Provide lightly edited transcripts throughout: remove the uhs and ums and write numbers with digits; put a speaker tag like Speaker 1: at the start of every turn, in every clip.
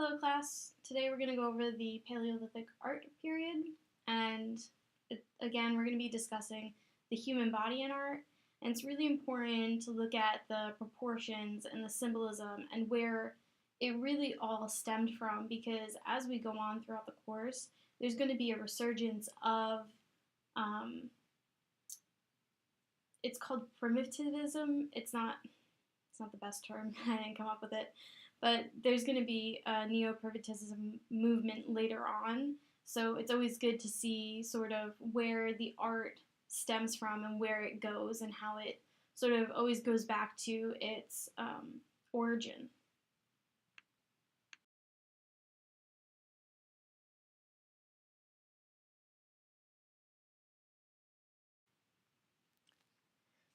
Speaker 1: Hello class, today we're going to go over the Paleolithic art period, and again we're going to be discussing the human body in art, and it's really important to look at the proportions and the symbolism and where it really all stemmed from, because as we go on throughout the course there's going to be a resurgence of, it's called primitivism. It's not the best term. I didn't come up with it. But there's going to be a neo-primitivism movement later on. So it's always good to see sort of where the art stems from and where it goes and how it sort of always goes back to its origin.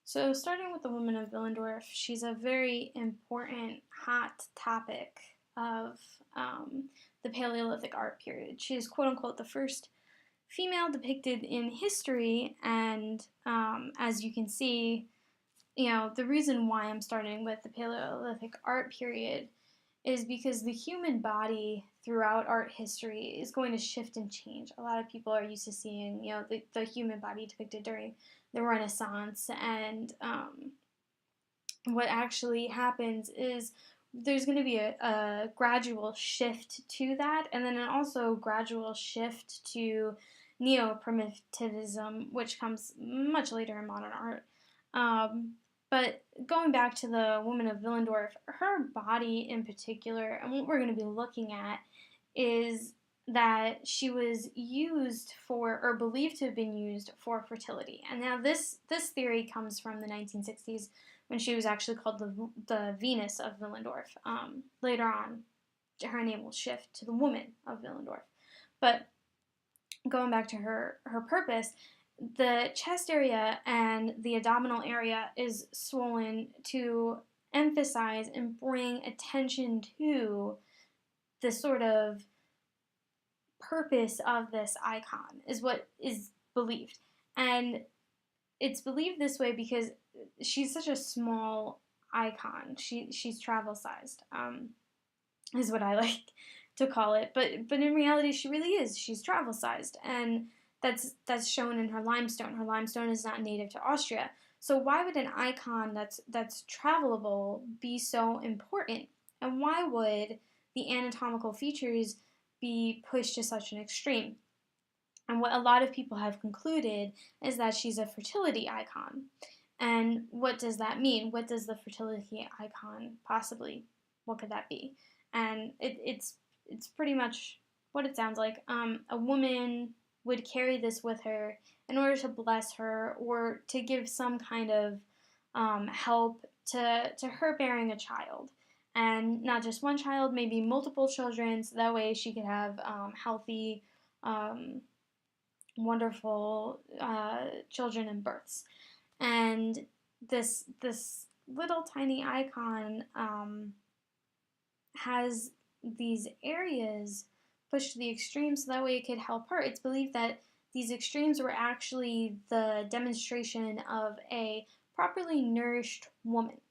Speaker 1: So starting with the woman of Willendorf, she's a very important hot topic of the Paleolithic art period. She is quote-unquote the first female depicted in history, and as you can see, the reason why I'm starting with the Paleolithic art period is because the human body throughout art history is going to shift and change. A lot of people are used to seeing, the human body depicted during the Renaissance, and what actually happens is there's going to be a gradual shift to that, and then also gradual shift to neo-primitivism, which comes much later in modern art. But going back to the woman of Willendorf, her body in particular, and what we're going to be looking at, is that she was used for, or believed to have been used for, fertility. And now this theory comes from the 1960s, when she was actually called the Venus of Willendorf. Later on, her name will shift to the woman of Willendorf. But going back to her purpose, the chest area and the abdominal area is swollen to emphasize and bring attention to the sort of purpose of this icon, is what is believed. And it's believed this way because she's such a small icon. She's travel-sized, is what I like to call it. But in reality, she really is. She's travel-sized, and that's shown in her limestone. Her limestone is not native to Austria. So why would an icon that's travelable be so important? And why would the anatomical features be pushed to such an extreme? And what a lot of people have concluded is that she's a fertility icon. And what does that mean? What does the fertility icon possibly, what could that be? And it's pretty much what it sounds like. A woman would carry this with her in order to bless her, or to give some kind of help to her bearing a child. And not just one child, maybe multiple children, so that way she could have healthy, wonderful children and births. And this little tiny icon has these areas pushed to the extreme, so that way it could help her. It's believed that these extremes were actually the demonstration of a properly nourished woman.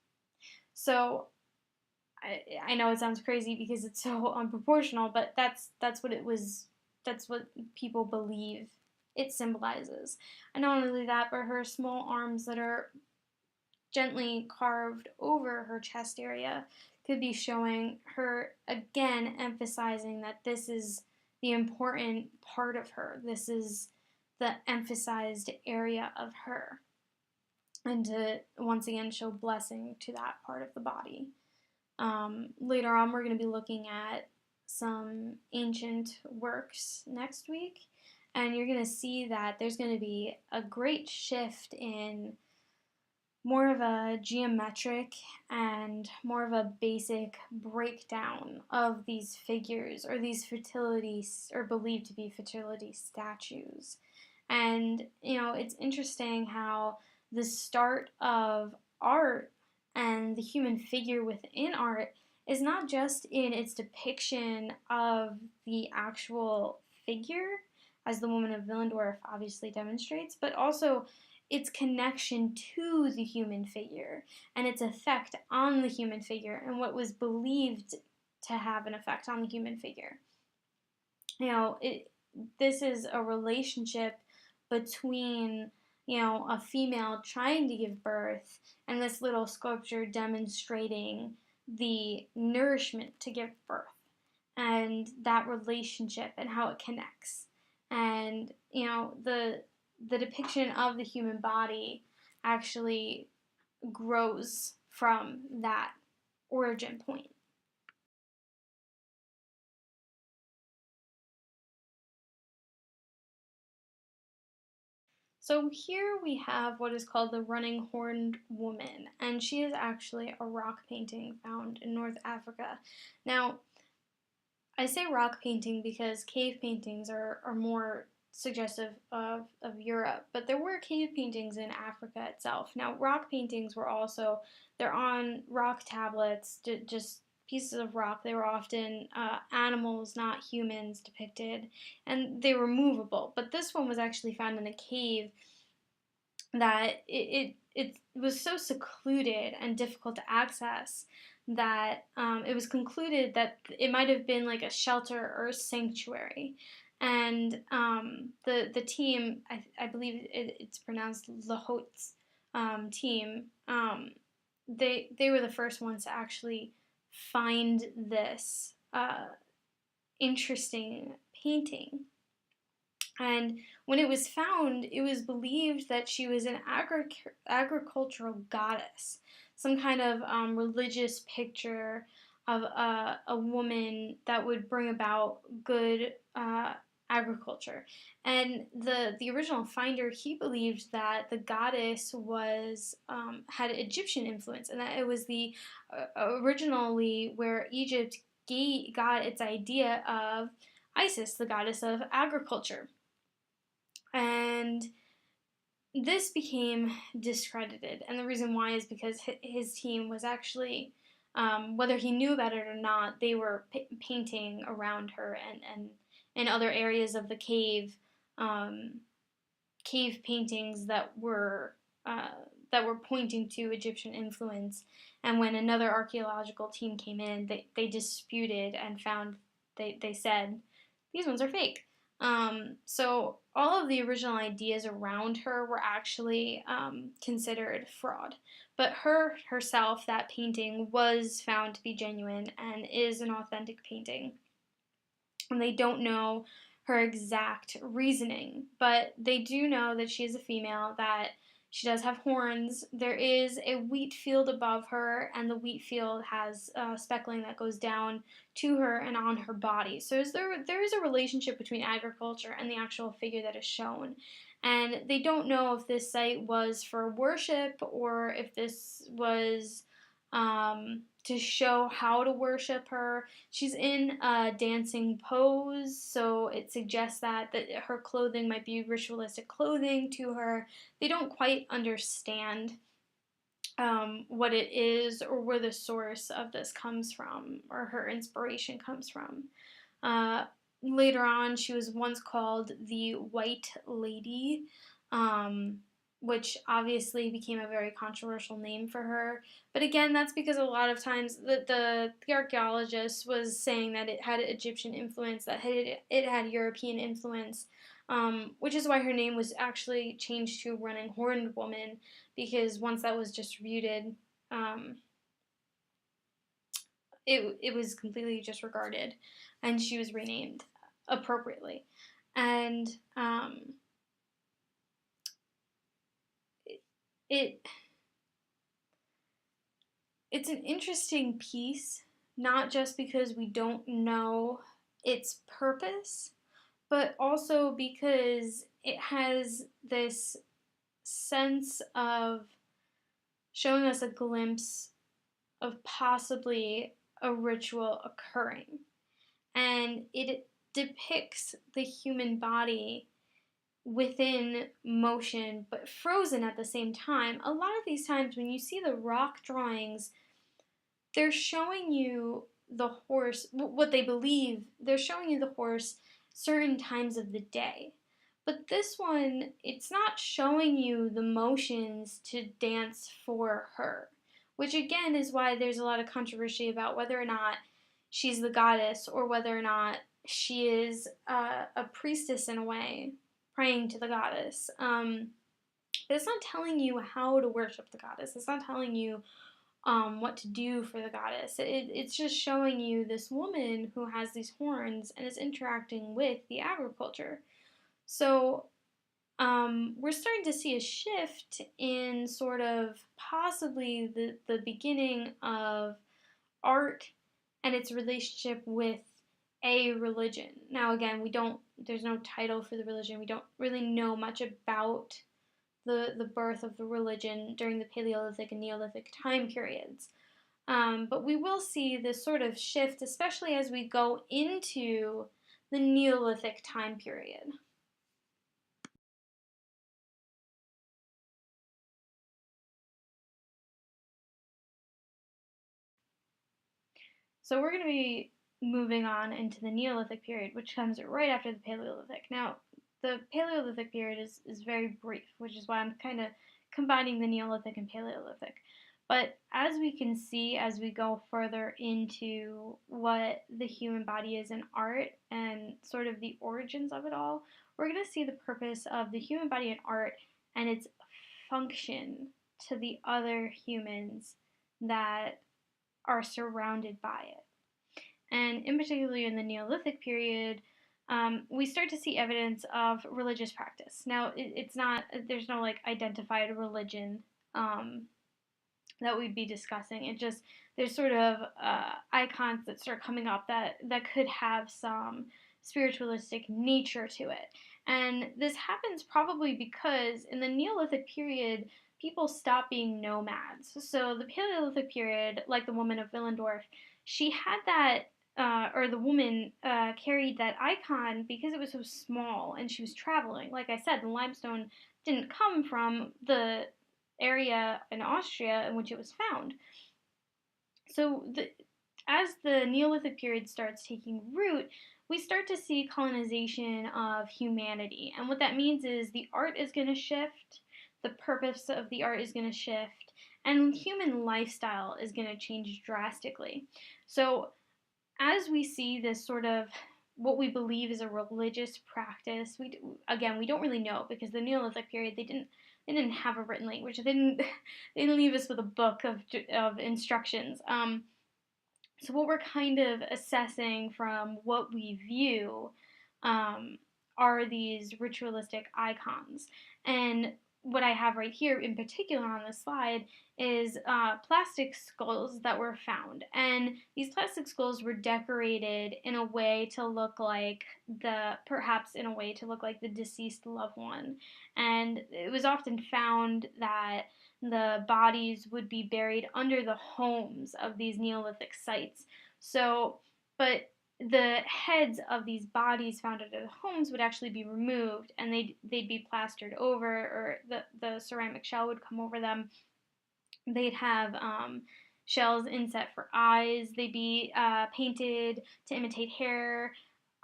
Speaker 1: So I know it sounds crazy because it's so unproportional, but that's what it was. That's what people believe it symbolizes. And not only that, but her small arms that are gently carved over her chest area could be showing her, again, emphasizing that this is the important part of her. This is the emphasized area of her. And to, once again, show blessing to that part of the body. Later on, we're going to be looking at some ancient works next week. And you're going to see that there's going to be a great shift in more of a geometric and more of a basic breakdown of these figures, or these fertility, or believed to be fertility statues. And, it's interesting how the start of art and the human figure within art is not just in its depiction of the actual figure, as the woman of Willendorf obviously demonstrates, but also its connection to the human figure and its effect on the human figure, and what was believed to have an effect on the human figure. This is a relationship between, a female trying to give birth and this little sculpture demonstrating the nourishment to give birth and that relationship and how it connects. And, the depiction of the human body actually grows from that origin point. So here we have what is called the running horned woman, and she is actually a rock painting found in North Africa. Now, I say rock painting because cave paintings are more suggestive of Europe, but there were cave paintings in Africa itself. Now, rock paintings were also, they're on rock tablets, just pieces of rock. They were often animals, not humans, depicted, and they were movable. But this one was actually found in a cave that it was so secluded and difficult to access that it was concluded that it might have been like a shelter or a sanctuary. And the team, I believe it's pronounced Lahot's team, they were the first ones to actually find this interesting painting. And when it was found, it was believed that she was an agricultural goddess, some kind of religious picture of a woman that would bring about good agriculture. And the original finder, he believed that the goddess was had Egyptian influence, and that it was the originally where Egypt got its idea of Isis, the goddess of agriculture. And this became discredited, and the reason why is because his team was actually, whether he knew about it or not, they were painting around her and in other areas of the cave, cave paintings that were pointing to Egyptian influence. And when another archaeological team came in, they disputed and found, they said, these ones are fake. So all of the original ideas around her were actually considered fraud. But herself, that painting was found to be genuine and is an authentic painting. And they don't know her exact reasoning, but they do know that she is a female, that she does have horns. There is a wheat field above her, and the wheat field has speckling that goes down to her and on her body. So there is a relationship between agriculture and the actual figure that is shown. And they don't know if this site was for worship or if this was to show how to worship her. She's in a dancing pose, so it suggests that her clothing might be ritualistic clothing to her. They don't quite understand what it is or where the source of this comes from or her inspiration comes from. Later on, she was once called the White Lady, which obviously became a very controversial name for her. But again, that's because a lot of times the archaeologist was saying that it had Egyptian influence, that it had European influence, which is why her name was actually changed to Running Horned Woman, because once that was distributed, it was completely disregarded, and she was renamed appropriately. And it's an interesting piece, not just because we don't know its purpose, but also because it has this sense of showing us a glimpse of possibly a ritual occurring. And it depicts the human body within motion but frozen at the same time. A lot of these times when you see the rock drawings, they're showing you the horse, what they believe, they're showing you the horse certain times of the day. But this one, it's not showing you the motions to dance for her, which again is why there's a lot of controversy about whether or not she's the goddess, or whether or not she is a priestess in a way, praying to the goddess. It's not telling you how to worship the goddess. It's not telling you what to do for the goddess. It's just showing you this woman who has these horns and is interacting with the agriculture. So we're starting to see a shift in sort of possibly the beginning of art and its relationship with a religion. Now, again, there's no title for the religion. We don't really know much about the birth of the religion during the Paleolithic and Neolithic time periods. But we will see this sort of shift, especially as we go into the Neolithic time period. So we're going to be moving on into the Neolithic period, which comes right after the Paleolithic. Now, the Paleolithic period is very brief, which is why I'm kind of combining the Neolithic and Paleolithic. But as we can see as we go further into what the human body is in art and sort of the origins of it all, we're going to see the purpose of the human body in art and its function to the other humans that are surrounded by it. And in particular in the Neolithic period, we start to see evidence of religious practice. Now, it's not, there's no like identified religion that we'd be discussing. It just, there's sort of icons that start coming up that could have some spiritualistic nature to it. And this happens probably because in the Neolithic period, people stop being nomads. So the Paleolithic period, like the woman of Willendorf, she had that, or the woman carried that icon because it was so small and she was traveling. Like I said, the limestone didn't come from the area in Austria in which it was found. So as the Neolithic period starts taking root, we start to see colonization of humanity. And what that means is the art is going to shift, the purpose of the art is going to shift, and human lifestyle is going to change drastically. So as we see this sort of what we believe is a religious practice, we don't really know because the Neolithic period they didn't have a written language. They didn't leave us with a book of instructions. So what we're kind of assessing from what we view are these ritualistic icons. And what I have right here in particular on this slide is plastic skulls that were found. And these plastic skulls were decorated in a way to look like perhaps in a way to look like the deceased loved one. And it was often found that the bodies would be buried under the homes of these Neolithic sites. So, but the heads of these bodies found under the homes would actually be removed and they'd be plastered over, or the ceramic shell would come over them. They'd have shells inset for eyes. They'd be painted to imitate hair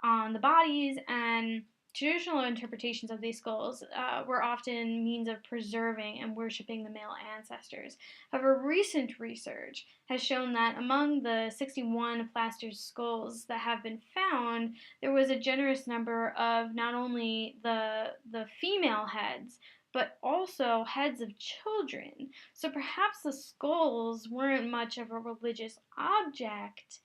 Speaker 1: on the bodies, and traditional interpretations of these skulls were often means of preserving and worshiping the male ancestors. However, recent research has shown that among the 61 plaster skulls that have been found, there was a generous number of not only the female heads, but also heads of children. So perhaps the skulls weren't much of a religious object,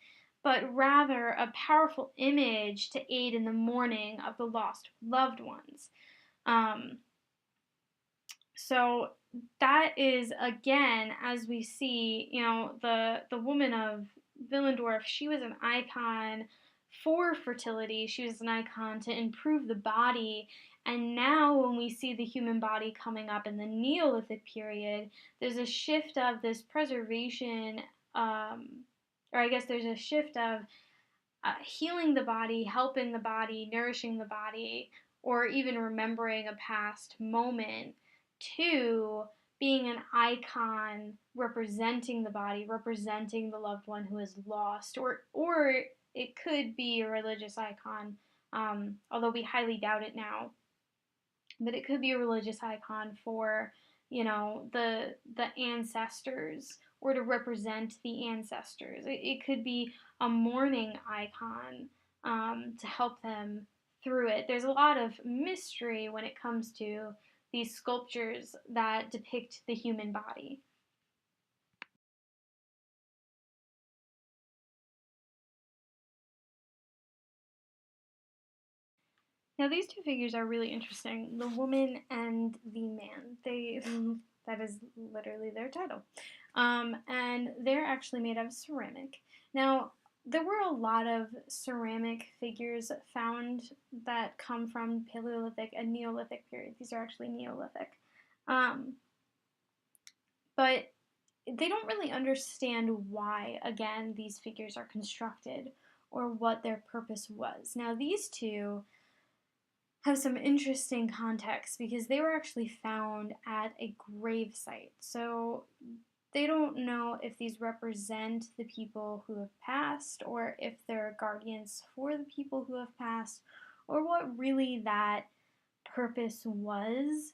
Speaker 1: but rather a powerful image to aid in the mourning of the lost loved ones. So that is, again, as we see, the woman of Willendorf, she was an icon for fertility. She was an icon to improve the body. And now when we see the human body coming up in the Neolithic period, there's a shift of this preservation, or I guess there's a shift of healing the body, helping the body, nourishing the body, or even remembering a past moment, to being an icon representing the body, representing the loved one who is lost, or it could be a religious icon, although we highly doubt it now. But it could be a religious icon for, the ancestors or to represent the ancestors. It could be a mourning icon to help them through it. There's a lot of mystery when it comes to these sculptures that depict the human body. Now these two figures are really interesting, the woman and the man. That is literally their title. And they're actually made of ceramic. Now, there were a lot of ceramic figures found that come from Paleolithic and Neolithic period. These are actually Neolithic. Um, but they don't really understand why, again, these figures are constructed or what their purpose was. Now, these two have some interesting context because they were actually found at a grave site. So they don't know if these represent the people who have passed or if they're guardians for the people who have passed or what really that purpose was.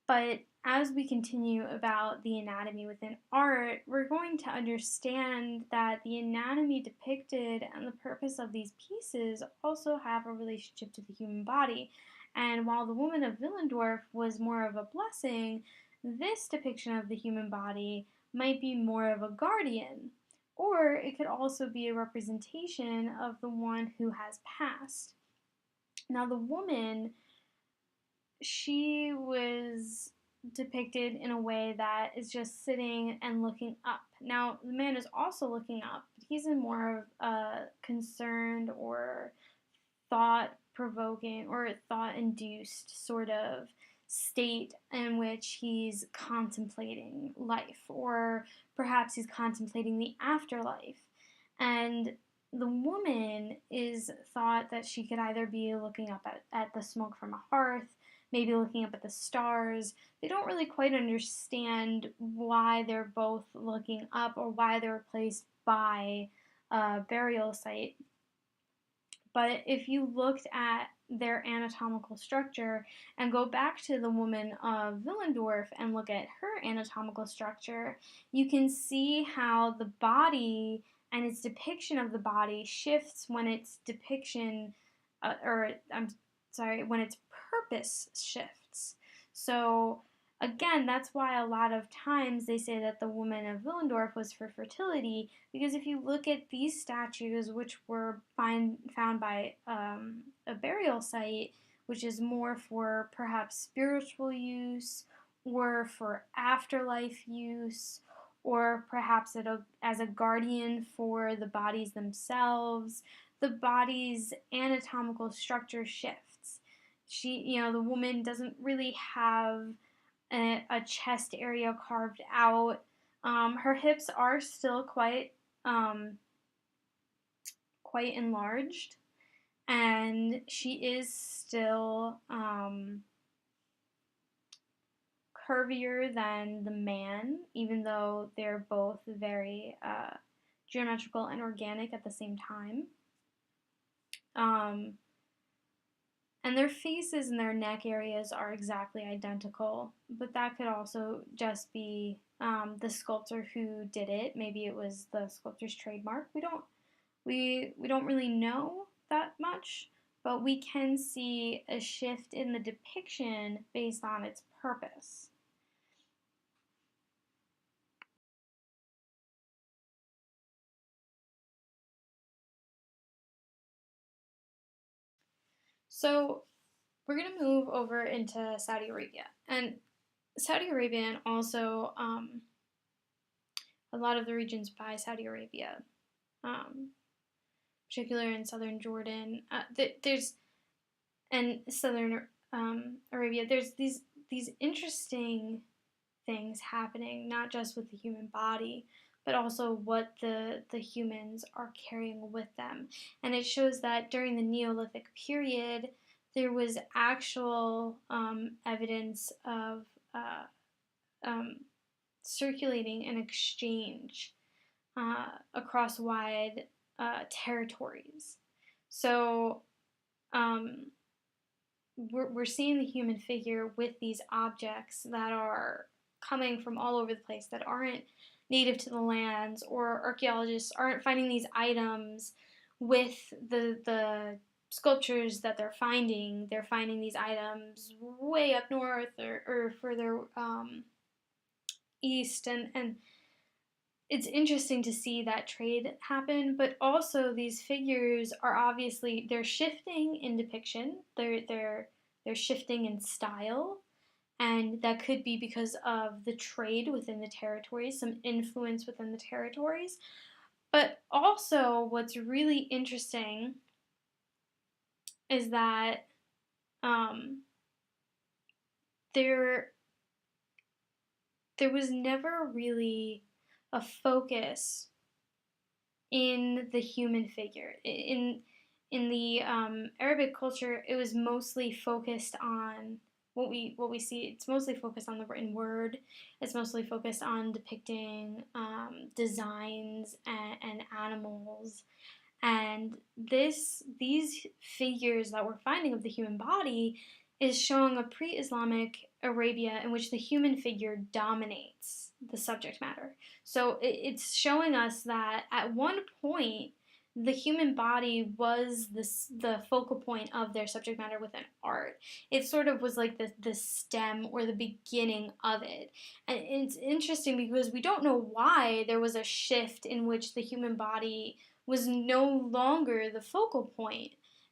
Speaker 1: But as we continue about the anatomy within art, we're going to understand that the anatomy depicted and the purpose of these pieces also have a relationship to the human body. And while the woman of Willendorf was more of a blessing, this depiction of the human body might be more of a guardian. Or it could also be a representation of the one who has passed. Now, the woman, she was depicted in a way that is just sitting and looking up. Now, the man is also looking up, but he's in more of a concerned or thought provoking or thought induced sort of state in which he's contemplating life, or perhaps he's contemplating the afterlife. And the woman is thought that she could either be looking up at the smoke from a hearth, maybe looking up at the stars. They don't really quite understand why they're both looking up or why they're placed by a burial site. But if you looked at their anatomical structure and go back to the woman of Willendorf and look at her anatomical structure, you can see how the body and its depiction of the body shifts when its depiction, when its purpose shifts. So again, that's why a lot of times they say that the woman of Willendorf was for fertility, because if you look at these statues, which were found by a burial site, which is more for perhaps spiritual use or for afterlife use, or perhaps as a guardian for the bodies themselves, the body's anatomical structure shifts. The woman doesn't really have a chest area carved out. Her hips are still quite enlarged, and she is still curvier than the man, even though they're both very geometrical and organic at the same time. And their faces and their neck areas are exactly identical, but that could also just be the sculptor who did it. Maybe it was the sculptor's trademark. We don't really know that much, but we can see a shift in the depiction based on its purpose. So we're going to move over into Saudi Arabia. And Saudi Arabia, and also a lot of the regions by Saudi Arabia, particularly in southern Jordan, and southern Arabia, there's these interesting things happening, not just with the human body, but also what the humans are carrying with them. And it shows that during the Neolithic period, there was actual evidence of circulating an exchange across wide territories. So we're seeing the human figure with these objects that are coming from all over the place, that aren't native to the lands, or archaeologists aren't finding these items with the sculptures that they're finding. They're finding these items way up north, or further east, and it's interesting to see that trade happen. But also these figures are obviously, they're shifting in depiction. They're shifting in style, and that could be because of the trade within the territories, some influence within the territories. But also, what's really interesting is that um, there there was never really a focus in the human figure. In the Arabic culture, it was mostly focused on what we see. It's mostly focused on the written word. It's mostly focused on depicting designs and animals. And these figures that we're finding of the human body is showing a pre-Islamic Arabia in which the human figure dominates the subject matter. So it's showing us that at one point the human body was the focal point of their subject matter within art. It sort of was like the stem or the beginning of it. And it's interesting because we don't know why there was a shift in which the human body was no longer the focal point,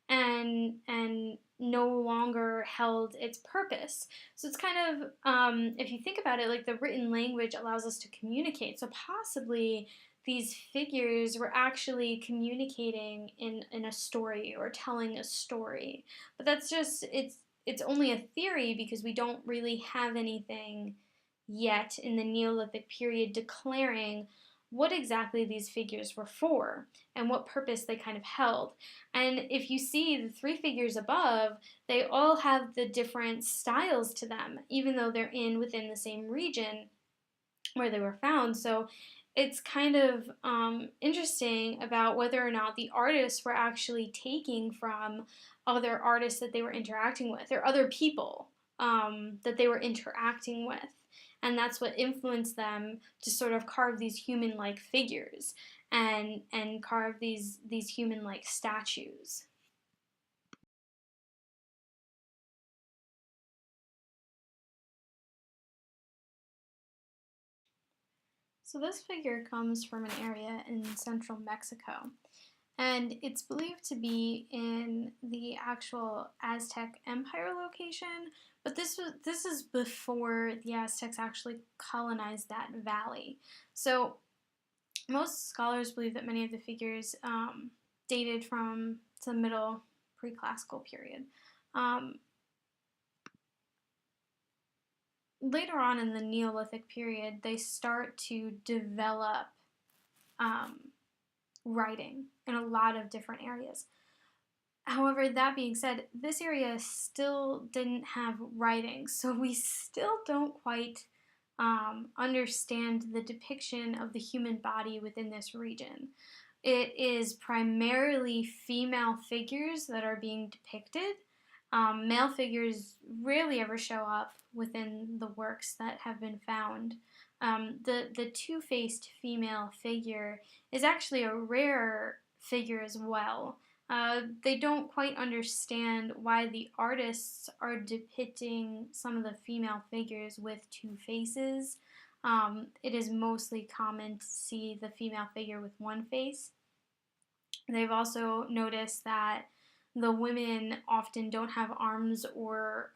Speaker 1: and no longer held its purpose. So it's kind of, if you think about it, like the written language allows us to communicate. So possibly these figures were actually communicating in a story or telling a story. But that's just, it's only a theory because we don't really have anything yet in the Neolithic period declaring what exactly these figures were for and what purpose they kind of held. And if you see the three figures above, they all have the different styles to them, even though they're within the same region where they were found. So it's kind of interesting about whether or not the artists were actually taking from other artists that they were interacting with, or other people that they were interacting with. And that's what influenced them to sort of carve these human-like figures and carve these human-like statues. So this figure comes from an area in central Mexico, and it's believed to be in the actual Aztec Empire location. But this is before the Aztecs actually colonized that valley. So most scholars believe that many of the figures dated from the middle pre-classical period. Um, Later on in the Neolithic period, they start to develop um, writing in a lot of different areas. However, that being said, this area still didn't have writing, so we still don't quite understand the depiction of the human body within this region. It is primarily female figures that are being depicted. Male figures rarely ever show up within the works that have been found. The two-faced female figure is actually a rare figure as well. They don't quite understand why the artists are depicting some of the female figures with two faces. It is mostly common to see the female figure with one face. They've also noticed that the women often don't have arms or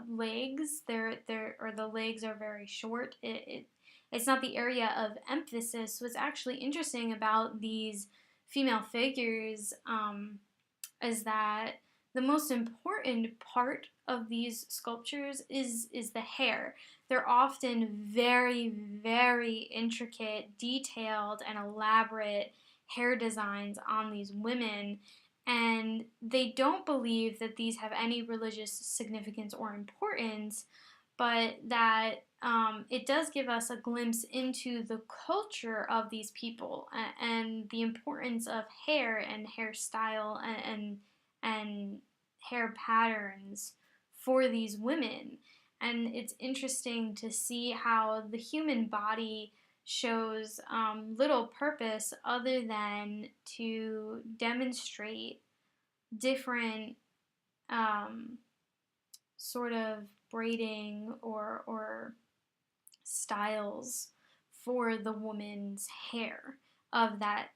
Speaker 1: legs. Or the legs are very short. It's not the area of emphasis. What's actually interesting about these female figures is that the most important part of these sculptures is the hair. They're often very, very intricate, detailed, and elaborate hair designs on these women, and they don't believe that these have any religious significance or importance, but that it does give us a glimpse into the culture of these people and the importance of hair and hairstyle and hair patterns for these women. And it's interesting to see how the human body shows little purpose other than to demonstrate different um, sort of braiding or styles for the woman's hair of that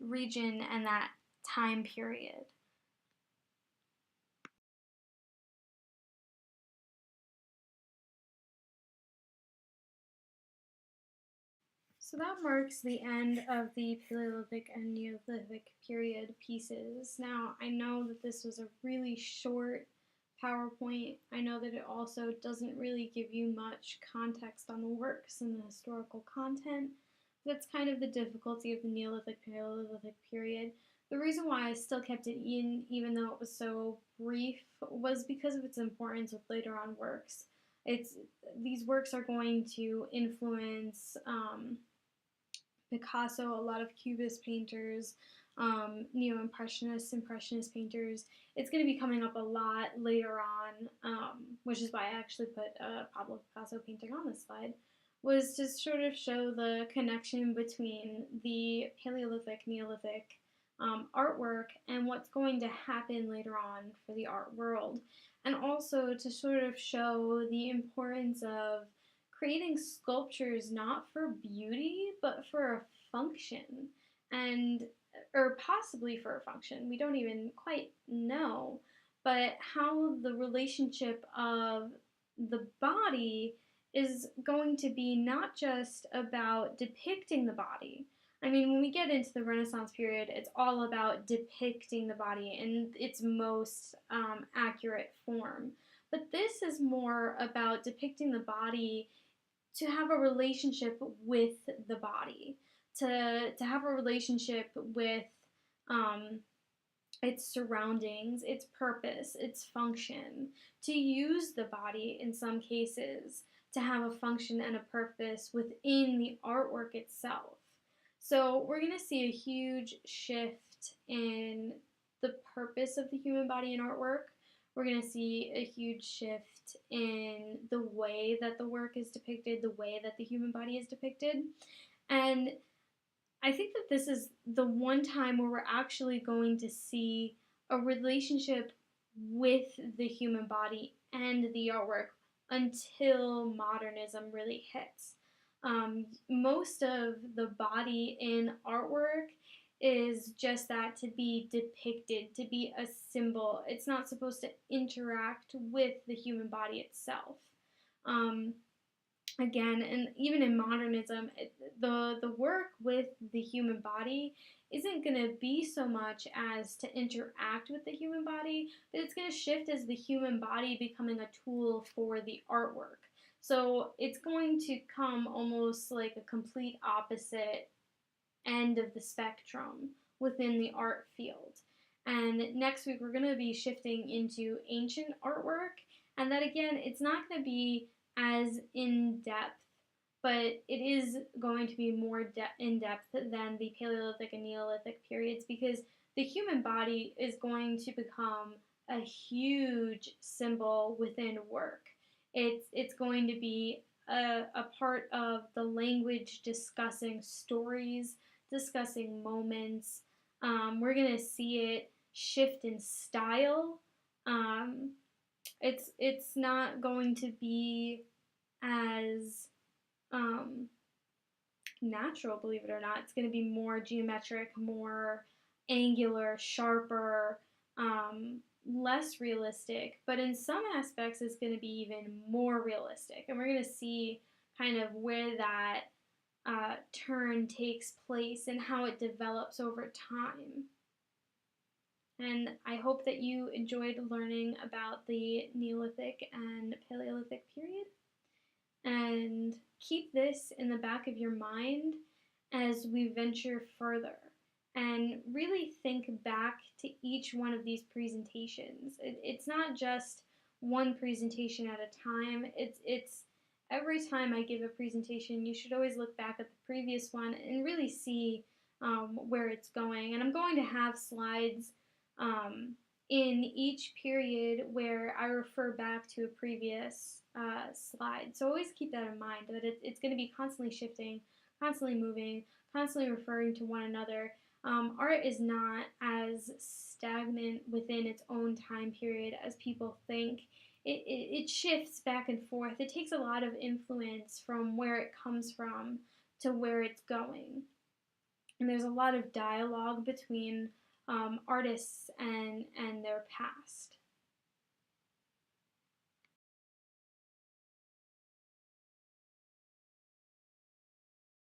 Speaker 1: region and that time period. So that marks the end of the Paleolithic and Neolithic period pieces. Now, I know that this was a really short PowerPoint. I know that it also doesn't really give you much context on the works and the historical content. That's kind of the difficulty of the Neolithic Paleolithic period. The reason why I still kept it in, even though it was so brief, was because of its importance with later on works. These works are going to influence Picasso, a lot of Cubist painters, Neo-Impressionists, Impressionist painters. It's going to be coming up a lot later on, which is why I actually put a Pablo Picasso painting on this slide, was to sort of show the connection between the Paleolithic, Neolithic artwork and what's going to happen later on for the art world. And also to sort of show the importance of creating sculptures not for beauty but for a function, and or possibly for a function, we don't even quite know, but how the relationship of the body is going to be not just about depicting the body. I mean, when we get into the Renaissance period, it's all about depicting the body in its most accurate form. But this is more about depicting the body to have a relationship with the body, to have a relationship with um, its surroundings, its purpose, its function, to use the body in some cases to have a function and a purpose within the artwork itself. So we're going to see a huge shift in the purpose of the human body in artwork. We're going to see a huge shift in the way that the work is depicted, the way that the human body is depicted. And I think that this is the one time where we're actually going to see a relationship with the human body and the artwork until modernism really hits. Most of the body in artwork is just that, to be depicted, to be a symbol. It's not supposed to interact with the human body itself. Um, Again, and even in modernism, the work with the human body isn't going to be so much as to interact with the human body, but it's going to shift as the human body becoming a tool for the artwork. So it's going to come almost like a complete opposite end of the spectrum within the art field. And next week we're going to be shifting into ancient artwork, and that again, it's not going to be as in depth, but it is going to be more in depth than the Paleolithic and Neolithic periods, because the human body is going to become a huge symbol within work. It's going to be a part of the language discussing stories, discussing moments. We're going to see it shift in style. Um, it's not going to be as natural, believe it or not. It's going to be more geometric, more angular, sharper, less realistic. But in some aspects, it's going to be even more realistic. And we're going to see kind of where that turn takes place and how it develops over time. And I hope that you enjoyed learning about the Neolithic and Paleolithic period. And keep this in the back of your mind as we venture further. And really think back to each one of these presentations. It's not just one presentation at a time. It's every time I give a presentation, you should always look back at the previous one and really see where it's going. And I'm going to have slides in each period where I refer back to a previous slide. So always keep that in mind, that it's going to be constantly shifting, constantly moving, constantly referring to one another. Art is not as stagnant within its own time period as people think. It shifts back and forth. It takes a lot of influence from where it comes from to where it's going. And there's a lot of dialogue between artists and their past.